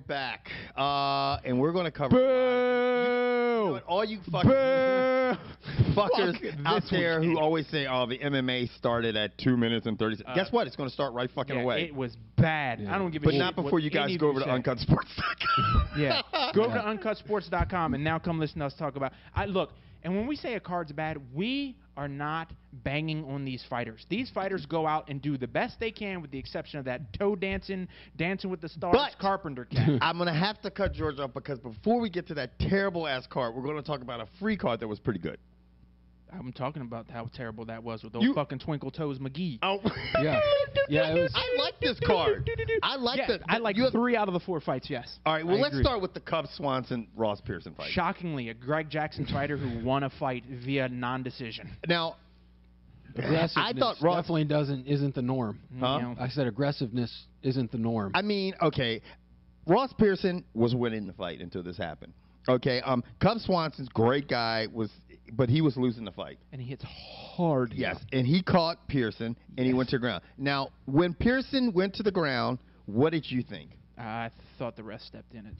back. And we're going to cover... all you fuckers out there who always say, oh, the MMA started at 2 minutes and 30 seconds. Guess what? It's going to start right fucking away. It was bad. I don't give a shit. But not before you guys go over to uncutsports.com. Yeah. Go over to uncutsports.com and now come listen to us talk about... Look, and when we say a card's bad, we are not banging on these fighters. These fighters go out and do the best they can with the exception of that toe dancing with the stars Carpenter cat. I'm going to have to cut George off because before we get to that terrible-ass card, we're going to talk about a free card that was pretty good. I'm talking about how terrible that was with those fucking Twinkle Toes McGee. Oh. Yeah. Yeah, it was. I like this card. I like that. I like 3 out of the 4 fights, yes. All right, well, let's start with the Cubs Swanson Ross Pearson fight. Shockingly, a Greg Jackson fighter who won a fight via non-decision. Now, I thought Ross definitely isn't the norm. Huh? I said aggressiveness isn't the norm. I mean, okay, Ross Pearson was winning the fight until this happened. Okay, Cub Swanson's great guy but he was losing the fight. And he hits hard. Yes, and he caught Pearson and he went to the ground. Now, when Pearson went to the ground, what did you think? I thought the ref stepped in a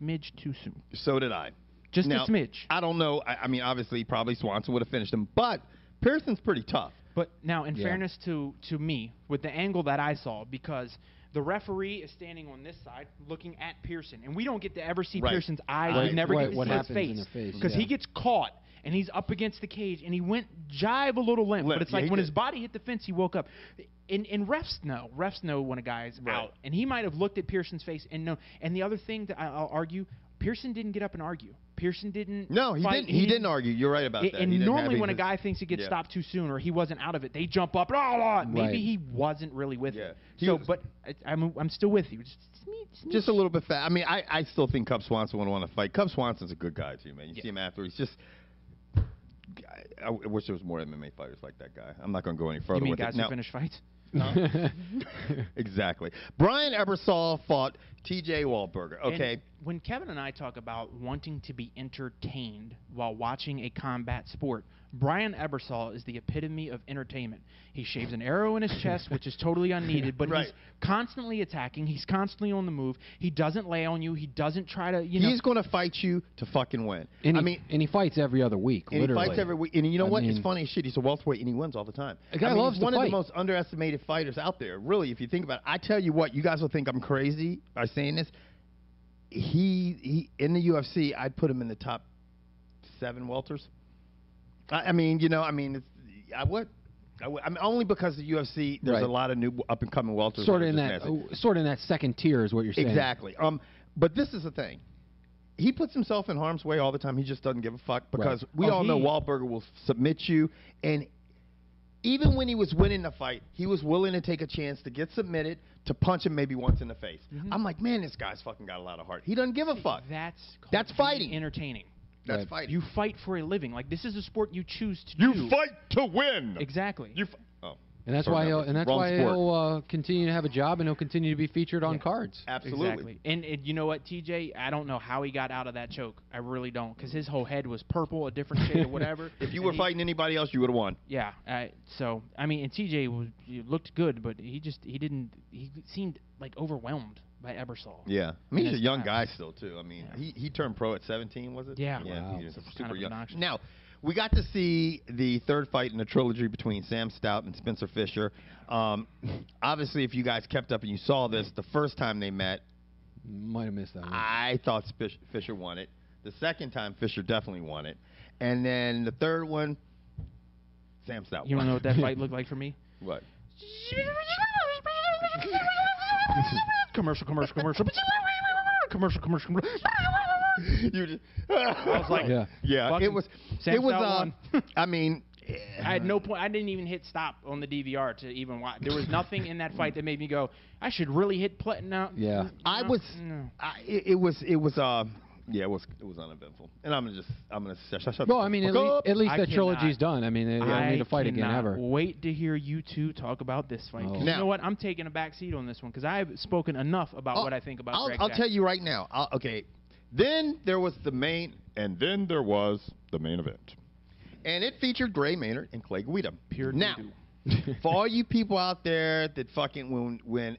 smidge too soon. So did I. Just a smidge. I don't know. I mean, obviously, probably Swanson would have finished him, but Pearson's pretty tough. But now, in fairness to me, with the angle that I saw, because the referee is standing on this side looking at Pearson, and we don't get to ever see Pearson's eyes. We never get to see his face. Because he gets caught, and he's up against the cage, and he went jive a little limp. But it's like when his body hit the fence, he woke up. And refs know when a guy's out. And he might have looked at Pearson's face and know. And the other thing that I'll argue, Pearson didn't get up and argue. Pearson didn't. No, he didn't. He didn't argue. You're right about that. And normally, when a guy thinks he gets stopped too soon or he wasn't out of it, they jump up. Maybe he wasn't really with it. So, but I'm still with you. Just a little bit fast. I mean, I still think Cub Swanson would want to fight. Cub Swanson's a good guy too, man. You see him after. He's just. I wish there was more MMA fighters like that guy. I'm not going to go any further. You mean with guys who finish fights? Exactly. Brian Ebersole fought T.J. Walberg. Okay. And when Kevin and I talk about wanting to be entertained while watching a combat sport, Brian Ebersole is the epitome of entertainment. He shaves an arrow in his chest, which is totally unneeded, but he's constantly attacking. He's constantly on the move. He doesn't lay on you. He doesn't try to, He's going to fight you to fucking win. And he fights every other week, literally. He fights every week. And you know what? It's funny as shit. He's a welterweight, and he wins all the time. The guy loves he's one of the most underestimated fighters out there, really, if you think about it. I tell you what, you guys will think I'm crazy by saying this. He in the UFC, I'd put him in the top 7 welters. I mean, I would. I mean, only because the UFC, there's a lot of new up-and-coming welters. Sort of in that second tier is what you're saying. Exactly. But this is the thing. He puts himself in harm's way all the time. He just doesn't give a fuck because we all know Walberg will submit you. And even when he was winning the fight, he was willing to take a chance to get submitted, to punch him maybe once in the face. I'm like, man, this guy's fucking got a lot of heart. He doesn't give a fuck. That's fighting. Entertaining. That's fighting. You fight for a living. Like, this is a sport you choose to do. You fight to win. Exactly. And that's why he'll continue to have a job, and he'll continue to be featured on cards. Absolutely. Exactly. And you know what, TJ? I don't know how he got out of that choke. I really don't, because his whole head was purple, a different shade or whatever. If you were fighting anybody else, you would have won. Yeah. So I mean, and TJ looked good, but he seemed like overwhelmed by Ebersole. Yeah. I mean, he's a young guy still too. I mean, he turned pro at 17, was it? Yeah. Yeah. Wow. He was super young. Now, we got to see the third fight in the trilogy between Sam Stout and Spencer Fisher. Obviously, if you guys kept up and you saw this, the first time they met, might have missed that one. I thought Fisher won it. The second time, Fisher definitely won it. And then the third one, Sam Stout won. You want to know what that fight looked like for me? What? Commercial. You just, I was like, yeah. It was. I mean, I had no point. I didn't even hit stop on the DVR to even watch. There was nothing in that fight that made me go, I should really hit play. No. Yeah. It was uneventful. And I'm gonna shut. Well, I mean, at least that trilogy's done. I mean, they don't need to fight again ever. Wait to hear you two talk about this fight. You know what? I'm taking a back seat on this one because I've spoken enough about what I think about Greg I'll tell you right now. Okay. Then there was the main event. And it featured Gray Maynard and Clay Guida. Pure now, for all you people out there that fucking when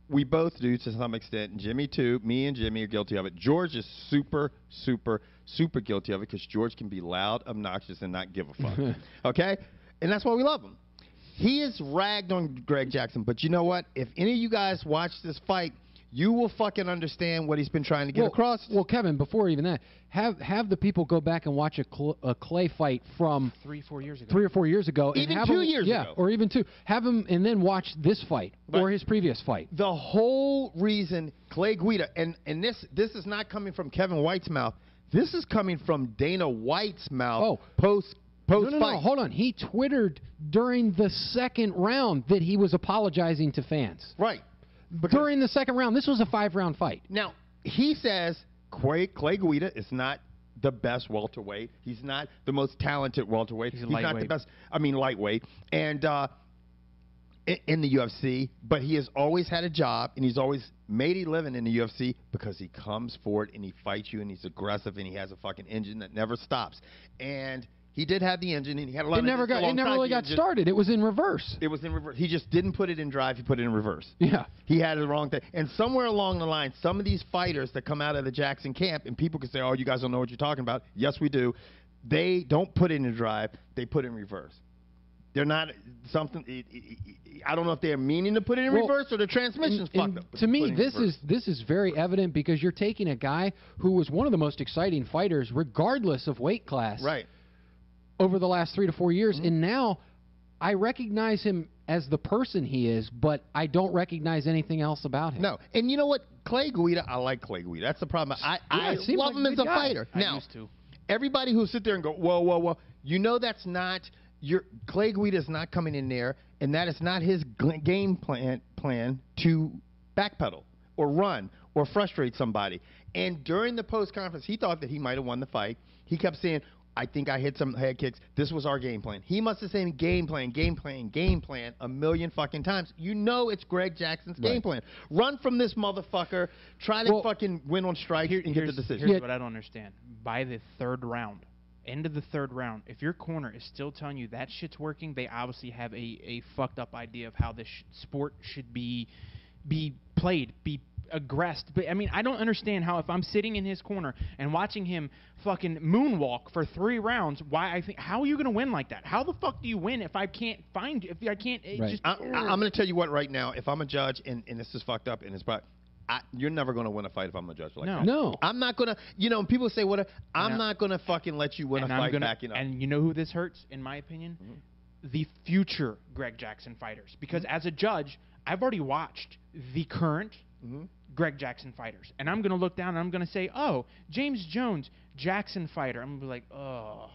We both do to some extent. And Jimmy, too. Me and Jimmy are guilty of it. George is super, super, super guilty of it because George can be loud, obnoxious, and not give a fuck. Okay? And that's why we love him. He is ragged on Greg Jackson. But you know what? If any of you guys watch this fight, you will fucking understand what he's been trying to get across. Well, Kevin, before even that, have the people go back and watch a Clay fight from 3 or 4 years ago. 3 or 4 years ago. Even and 2 years ago. Yeah, or even 2. Have him and then watch this fight or his previous fight. The whole reason Clay Guida, and this is not coming from Kevin White's mouth. This is coming from Dana White's mouth post fight. No, hold on. He Twittered during the second round that he was apologizing to fans. Right. During the second round. This was a 5-round fight. Now, he says Clay Guida is not the best welterweight. He's not the most talented welterweight. He's not the best, lightweight. And in the UFC, but he has always had a job, and he's always made a living in the UFC because he comes forward and he fights you, and he's aggressive, and he has a fucking engine that never stops. And he did have the engine, and he had a lot of it. It never really got started. It was in reverse. It was in reverse. He just didn't put it in drive. He put it in reverse. Yeah. He had the wrong thing. And somewhere along the line, some of these fighters that come out of the Jackson camp, and people can say, oh, you guys don't know what you're talking about. Yes, we do. They don't put it in drive. They put it in reverse. They're not something. I don't know if they're meaning to put it in reverse or the transmission's fucked up. To me, this is very evident because you're taking a guy who was one of the most exciting fighters, regardless of weight class. Right. Over the last 3 to 4 years, and now I recognize him as the person he is, but I don't recognize anything else about him. No, and you know what? Clay Guida, I like Clay Guida. That's the problem. I love him as a fighter. Now, used to. Everybody who sit there and go, whoa, you know that's not your Clay Guida is not coming in there, and that is not his game plan to backpedal or run or frustrate somebody. And during the post conference, he thought that he might have won the fight. He kept saying, I think I hit some head kicks. This was our game plan. He must have said game plan a million fucking times. You know it's Greg Jackson's game plan. Run from this motherfucker. Try to fucking win on strike and get the decision. Here's what I don't understand. By the third round, end of the third round, if your corner is still telling you that shit's working, they obviously have a fucked up idea of how this sport should be played, be aggressed. But I mean, I don't understand how if I'm sitting in his corner and watching him fucking moonwalk for 3 rounds, how are you going to win like that? How the fuck do you win if I can't find you? If I can't just... I'm going to tell you what right now, if I'm a judge, and this is fucked up, and it's but you're never going to win a fight if I'm a judge like that. No. I'm not going to, people say, I'm not going to fucking let you win a fight back, And you know who this hurts, in my opinion? The future Greg Jackson fighters. Because as a judge, I've already watched the current Greg Jackson fighters. And I'm going to look down and I'm going to say, oh, James Jones, Jackson fighter. I'm going to be like, oh.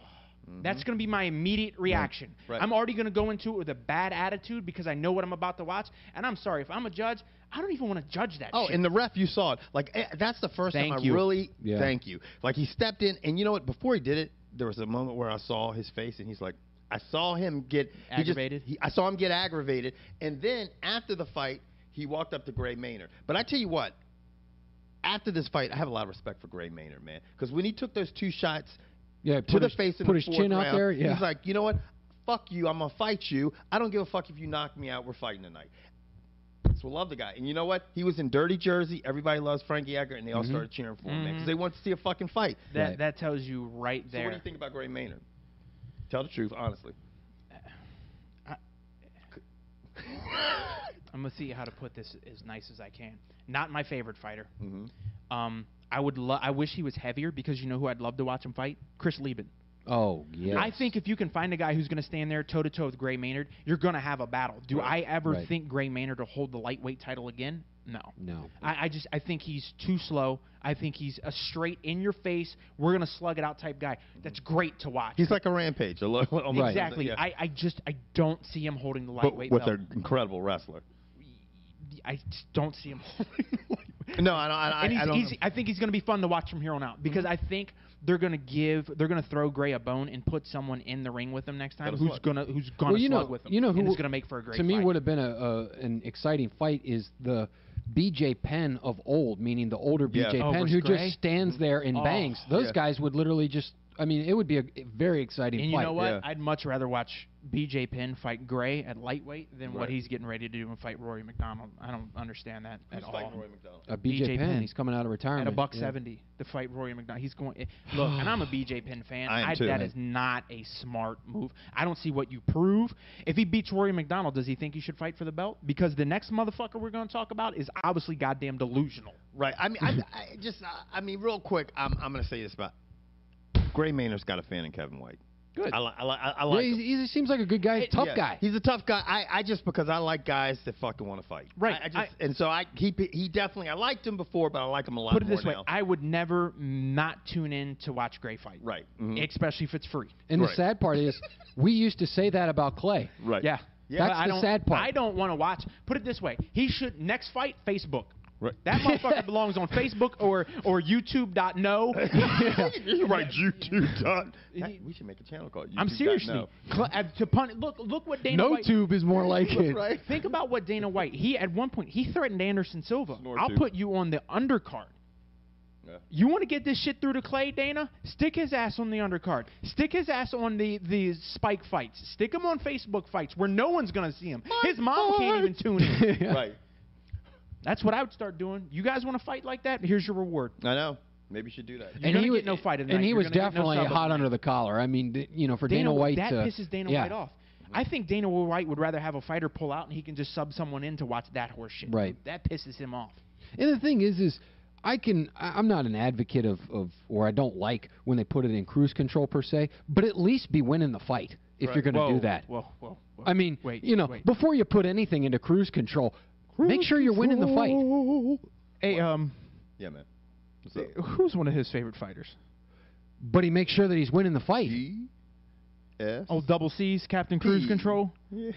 That's going to be my immediate reaction. Right. I'm already going to go into it with a bad attitude because I know what I'm about to watch. And I'm sorry, if I'm a judge, I don't even want to judge that shit. Oh, and the ref, you saw it. Like, that's the first time I really thank you. Like, he stepped in, and you know what? Before he did it, there was a moment where I saw his face, and he's like, I saw him get aggravated. I saw him get aggravated. And then after the fight, he walked up to Gray Maynard. But I tell you what, after this fight, I have a lot of respect for Gray Maynard, man. Because when he took those 2 shots to the face in the 4th round, put his chin out there, he's like, you know what? Fuck you. I'm going to fight you. I don't give a fuck if you knock me out. We're fighting tonight. So love the guy. And you know what? He was in dirty jersey. Everybody loves Frankie Edgar, and they all started cheering for him, man, because they want to see a fucking fight. That tells you right there. So what do you think about Gray Maynard? Tell the truth, honestly. I'm going to see how to put this as nice as I can. Not my favorite fighter. I wish he was heavier because you know who I'd love to watch him fight? Chris Lieben. Oh, yes. I think if you can find a guy who's going to stand there toe-to-toe with Gray Maynard, you're going to have a battle. Do I ever think Gray Maynard will hold the lightweight title again? No. I think he's too slow. I think he's a straight in your face, we're going to slug it out type guy. That's great to watch. He's like a Rampage. Exactly. Yeah. I don't see him holding the lightweight belt. With an incredible wrestler. I just don't see him holding the lightweight. No, I don't. I think he's going to be fun to watch from here on out because I think they're going to throw Gray a bone and put someone in the ring with him next time who's going to slug with him. You know who is going to make for a great fight. To me, would have been an exciting fight is the BJ Penn of old, meaning the older BJ Penn, who Gray? just stands there and bangs. Those guys would literally just. I mean, it would be a very exciting fight. And you know what? I'd much rather watch BJ Penn fight Gray at lightweight than what he's getting ready to do and fight Rory McDonald. I don't understand that at all. Rory McDonald? BJ Penn. He's coming out of retirement. At $170 to fight Rory McDonald. He's going. Look, and I'm a BJ Penn fan. I am too. That is not a smart move. I don't see what you prove. If he beats Rory McDonald, does he think he should fight for the belt? Because the next motherfucker we're going to talk about is obviously goddamn delusional. Right. I mean, real quick, I'm going to say this about Gray Maynard's got a fan in Kevin White. Good. I like him. He seems like a good guy, tough guy. He's a tough guy. I just because I like guys that fucking want to fight. Right. He definitely. I liked him before, but I like him a lot more now. Put it this way: I would never not tune in to watch Gray fight. Right. Especially if it's free. And the sad part is, we used to say that about Clay. Right. Yeah. That's the sad part. I don't want to watch. Put it this way: he should next fight Facebook. Right. That motherfucker belongs on Facebook or YouTube.no. You're right, YouTube. We should make a channel called YouTube. I'm seriously. Look what Dana White. NoTube is more like it. Right. Think about what Dana White. He at one point he threatened Anderson Silva. I'll tube. put you on the undercard. Yeah. You want to get this shit through to Clay, Dana? Stick his ass on the undercard. Stick his ass on the spike fights. Stick him on Facebook fights where no one's gonna see him. His mom can't even tune in. Right. That's what I would start doing. You guys want to fight like that? Here's your reward. I know. Maybe you should do that. And he get no fight tonight. And he You're was gonna get definitely no hot under the collar. I mean, for Dana White that to pisses Dana White off. I think Dana White would rather have a fighter pull out and he can just sub someone in to watch that horse shit. Right. That pisses him off. And the thing is I'm not an advocate of or I don't like when they put it in cruise control per se, but at least be winning the fight if you're going to do that. Whoa. I mean, wait. before you put anything into cruise control, make sure you're winning the fight. Hey, yeah, man. What's up? Who's one of his favorite fighters? But he makes sure that he's winning the fight. G-S? Oh, double C's, Captain Cruise Control? Yeah.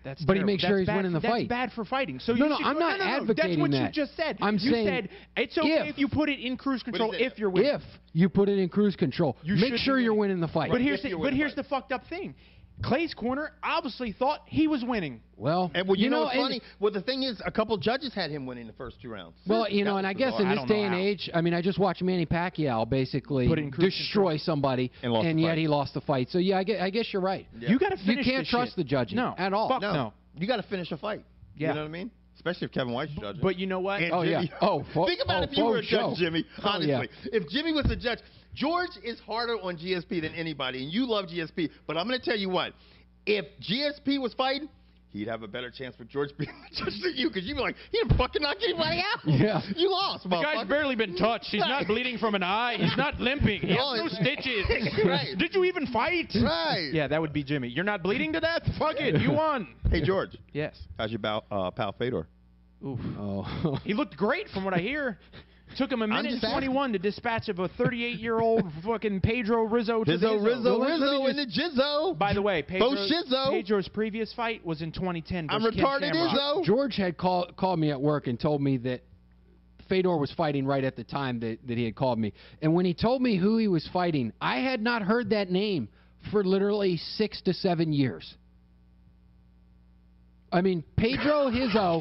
That's but terrible. he makes sure he's winning the fight. That's bad for fighting. So I'm not advocating that's what that. you just said. I'm you saying said it's okay if you put it in cruise control if you're winning. If you put it in cruise control, make sure you're winning the fight. But here's the fucked up thing. Clay's corner obviously thought he was winning. Well, and you know what's funny? Well, the thing is, a couple judges had him winning the first 2 rounds. Well, and I guess in this day and age, I mean, I just watched Manny Pacquiao basically destroy somebody, and yet he lost the fight. So yeah, I guess you're right. Yeah. You got to finish. You can't trust the judging at all. Fuck no. You got to finish a fight. Yeah. You know what I mean? Especially if Kevin White's judging. But you know what? And Jimmy, think about if you were a judge, Jimmy. Honestly, yeah. If Jimmy was the judge, George is harder on GSP than anybody, and you love GSP. But I'm going to tell you what. If GSP was fighting, he'd have a better chance with George being the judge than you, because you'd be like, he didn't fucking knock anybody out. Yeah. You lost, the guy's barely been touched. He's not bleeding from an eye. He's not limping. He has no stitches. Right. Did you even fight? Right. Yeah, that would be Jimmy. You're not bleeding to death? Fuck it. You won. Hey, George. Yes. How's your pal Fedor? Oof. Oh. He looked great from what I hear. Took him a minute and 21 to dispatch of a 38-year-old fucking Pedro Rizzo to Rizzo in the Jizzo. By the way, Pedro's previous fight was in 2010. I'm retarded, Izzo. George had called me at work and told me that Fedor was fighting right at the time that he had called me. And when he told me who he was fighting, I had not heard that name for literally 6 to 7 years. I mean, Pedro Rizzo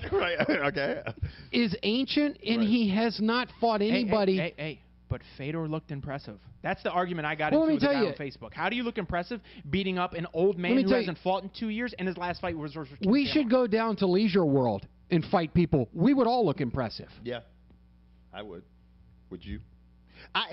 is ancient, and he has not fought anybody. Hey, but Fedor looked impressive. That's the argument I got into with the guy on Facebook. How do you look impressive beating up an old man who hasn't fought in 2 years, and his last fight was versus We should go down to Leisure World and fight people. We would all look impressive. Yeah, I would. Would you?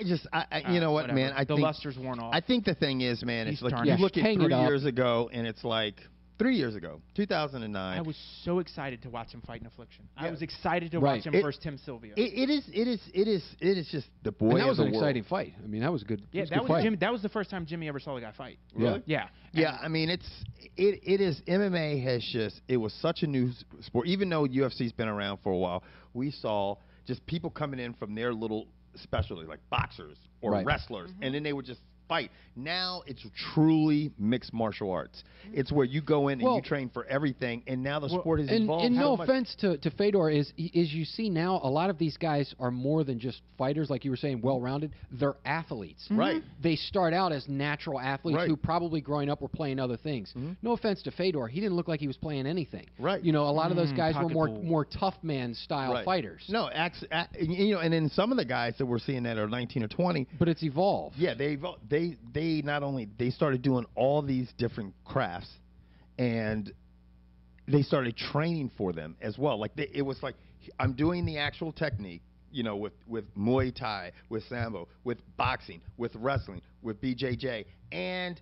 You know what, whatever. man? I think the luster's worn off. I think the thing is, man, it's like you Yeah, look at hang 3 it up. years ago, and it's like 3 years ago, 2009. I was so excited to watch him fight in Affliction. Yeah. I was excited to watch him versus Tim Sylvia. It is just the boy. And that was of an the exciting fight. I mean, that was good. Yeah, that was Jimmy. That was the first time Jimmy ever saw the guy fight. Really? Yeah. Yeah, I mean, it is MMA has just it was such a new sport. Even though UFC's been around for a while, we saw just people coming in from their little specialty, like boxers or wrestlers, and then they would just fight. Now it's truly mixed martial arts. It's where you go in and you train for everything, and now the sport has evolved. And no offense to Fedor, is you see now a lot of these guys are more than just fighters, like you were saying, well-rounded. They're athletes. Right. They start out as natural athletes who probably growing up were playing other things. No offense to Fedor, he didn't look like he was playing anything. Right. You know, a lot of those guys were more tough man style fighters. No, you know, and then some of the guys that we're seeing that are 19 or 20. But it's evolved. Yeah, they not only they started doing all these different crafts, and they started training for them as well. Like it was like, I'm doing the actual technique, you know, with Muay Thai, with Sambo, with boxing, with wrestling, with BJJ, and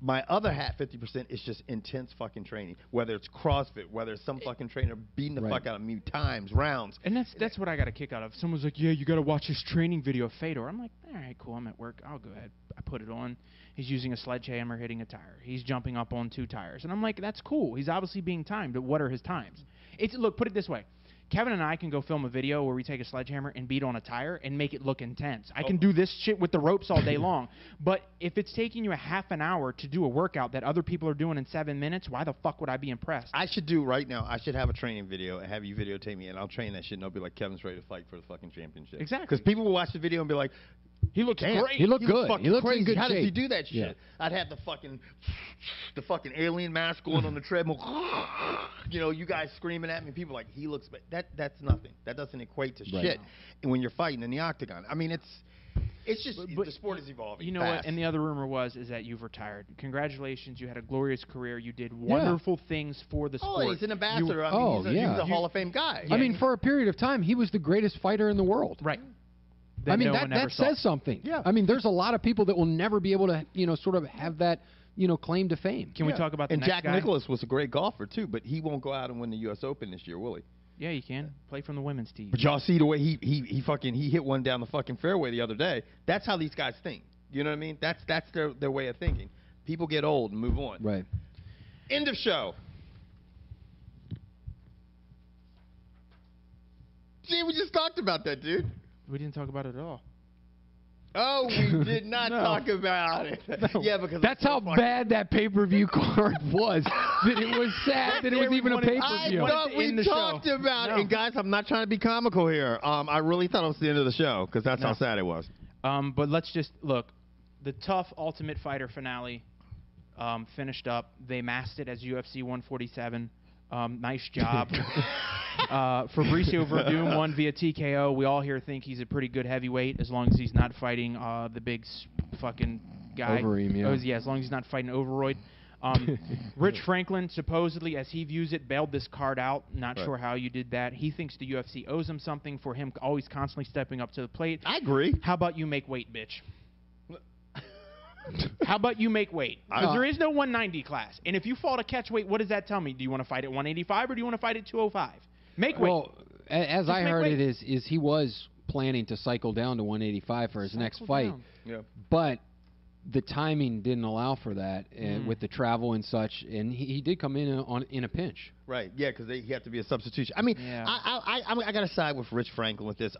my other half, 50%, is just intense fucking training. Whether it's CrossFit, whether it's some fucking trainer beating the fuck out of me times, rounds. And that's what I got a kick out of. Someone's like, yeah, you got to watch this training video of Fedor. I'm like, all right, cool, I'm at work. I'll go ahead. I put it on. He's using a sledgehammer, hitting a tire. He's jumping up on 2 tires. And I'm like, that's cool. He's obviously being timed. But what are his times? Look, put it this way. Kevin and I can go film a video where we take a sledgehammer and beat on a tire and make it look intense. I can do this shit with the ropes all day long. But if it's taking you a half an hour to do a workout that other people are doing in 7 minutes, why the fuck would I be impressed? I should do right now. I should have a training video and have you videotape me, and I'll train that shit, and I'll be like, Kevin's ready to fight for the fucking championship. Exactly. Because people will watch the video and be like, he looks great. He looked good. He looked crazy. in good How shape. does he do that shit? Yeah. I'd have the fucking alien mask going on the treadmill. You know, you guys screaming at me. People like, he looks. That's nothing. That doesn't equate to shit. And when you're fighting in the octagon, I mean, it's just the sport is evolving. You know fast. what? And the other rumor is that you've retired. Congratulations, you had a glorious career. You did wonderful things for the sport. Oh, he's an ambassador. He's a Hall of Fame guy. I mean, for a period of time, he was the greatest fighter in the world. Right. I mean, that says something. Yeah. I mean, there's a lot of people that will never be able to, you know, sort of have that, you know, claim to fame. Can we talk about the and next Jack guy? Nicklaus was a great golfer too, but he won't go out and win the U.S. Open this year, will he? Yeah, you can play from the women's team. But y'all see the way he hit one down the fucking fairway the other day. That's how these guys think. You know what I mean? That's their way of thinking. People get old and move on. Right. End of show. See, we just talked about that, dude. We didn't talk about it at all. Oh, we did not talk about it. No. Yeah, because that's how bad that pay-per-view card was. That it was sad that it was even a pay-per-view. I thought we talked about it. And guys, I'm not trying to be comical here. I really thought it was the end of the show because that's how sad it was. But let's just look. The Tough Ultimate Fighter finale finished up. They masked it as UFC 147. Nice job. Fabricio Verdum won via TKO. We all here think he's a pretty good heavyweight as long as he's not fighting the big fucking guy. Overeem, yeah. Yeah, as long as he's not fighting Overroyd. Rich Franklin, supposedly, as he views it, bailed this card out. Not sure how you did that. He thinks the UFC owes him something for him always constantly stepping up to the plate. I agree. How about you make weight, bitch? How about you make weight? Because there is no 190 class. And if you fall to catch weight, what does that tell me? Do you want to fight at 185 or do you want to fight at 205? Make weight. Well, as I heard it, is he was planning to cycle down to 185 for his next fight. Yeah. But the timing didn't allow for that with the travel and such, and he did come in a pinch. Right, yeah, because he had to be a substitution. I mean, I got to side with Rich Franklin with this.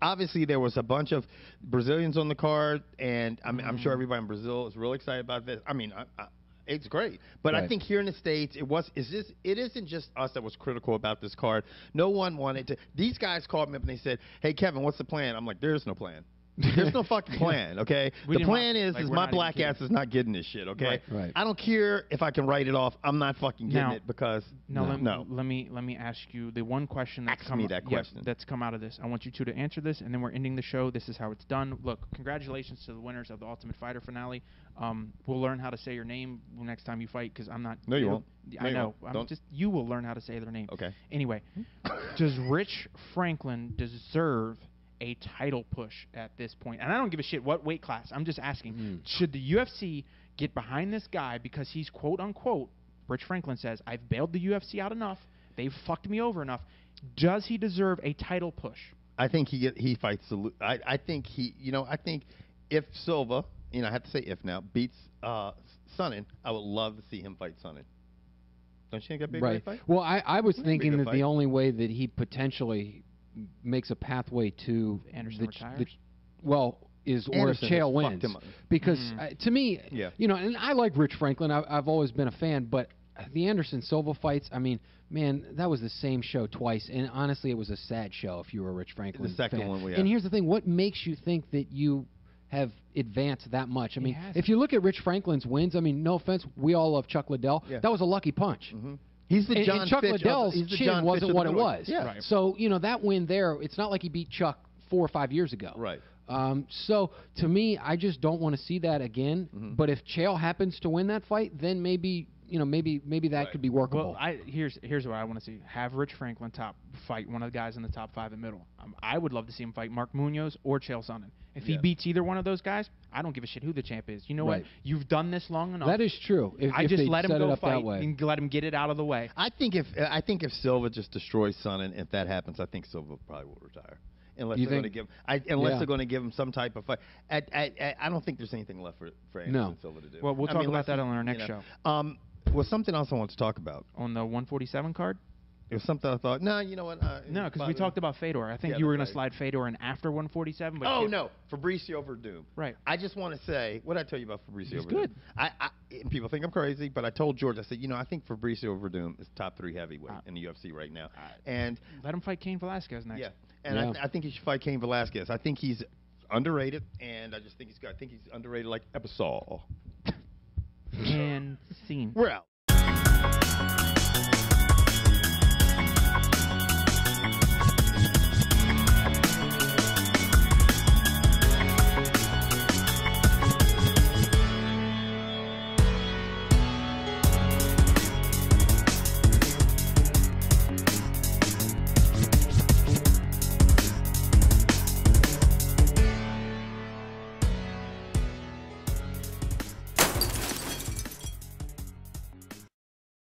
Obviously, there was a bunch of Brazilians on the card, and I'm sure everybody in Brazil is really excited about this. I mean, it's great. But I think here in the States, it isn't just us that was critical about this card. No one wanted to. These guys called me up and they said, hey, Kevin, what's the plan? I'm like, there's no plan. There's no fucking plan, okay? The plan is my black ass is not getting this shit, okay? Right. I don't care if I can write it off. I'm not fucking getting it because Let me ask you the one question that's that's come out of this. I want you two to answer this, and then we're ending the show. This is how it's done. Look, congratulations to the winners of the Ultimate Fighter finale. We'll learn how to say your name next time you fight because I'm not. No, you won't. I know. You will learn how to say their name. Okay. Anyway, does Rich Franklin deserve a title push at this point? And I don't give a shit what weight class. I'm just asking, should the UFC get behind this guy because he's quote unquote, Rich Franklin says, I've bailed the UFC out enough. They've fucked me over enough. Does he deserve a title push? I think he fights. I think if Silva, I have to say if now, beats Sonnen, I would love to see him fight Sonnen. Don't you think that'd be a great fight? Well, I was thinking that the only way that he potentially makes a pathway to Anderson retire? is or if Chael wins. Because to me, you know, and I like Rich Franklin. I've always been a fan, but the Anderson Silva fights, I mean, man, that was the same show twice, and honestly, it was a sad show if you were a Rich Franklin The second fan. one, And here's the thing: what makes you think that you have advanced that much? I mean, if you look at Rich Franklin's wins, I mean, no offense, we all love Chuck Liddell. That was a lucky punch. He's the John and Chuck Fitch Liddell's chin wasn't what it was. Right. So, you know, that win there, it's not like he beat Chuck 4 or 5 years ago. Right. So, to me, I just don't want to see that again. But if Chael happens to win that fight, then maybe, you know, maybe that could be workable. Well, here's what I want to see. Have Rich Franklin fight one of the guys in the top 5 in the middle. I would love to see him fight Mark Munoz or Chael Sonnen. If he beats either one of those guys, I don't give a shit who the champ is. You know what? You've done this long enough. That is true. If just they let him set go it up fight that way. and let him get it out of the way. I think if Silva just destroys Sonnen, if that happens, I think Silva probably will retire. Unless they're going to give they're going to give him some type of fight. I don't think there's anything left for Anderson Silva to do. Well, we'll talk about that on our next show. Well, something else I want to talk about on the 147 card. It was something I thought, no, you know what? No, because we talked about Fedor. I think you were going to slide Fedor in after 147. But no, Fabricio Verdum. Right. I just want to say, what did I tell you about Fabricio Verdum? Good. And people think I'm crazy, but I told George, I said, you know, I think Fabricio Verdum is top 3 heavyweight in the UFC right now. And let him fight Cain Velasquez next. Yeah, and I think he should fight Cain Velasquez. I think he's underrated, and I just think he's underrated like Ebersole. And scene. We're out.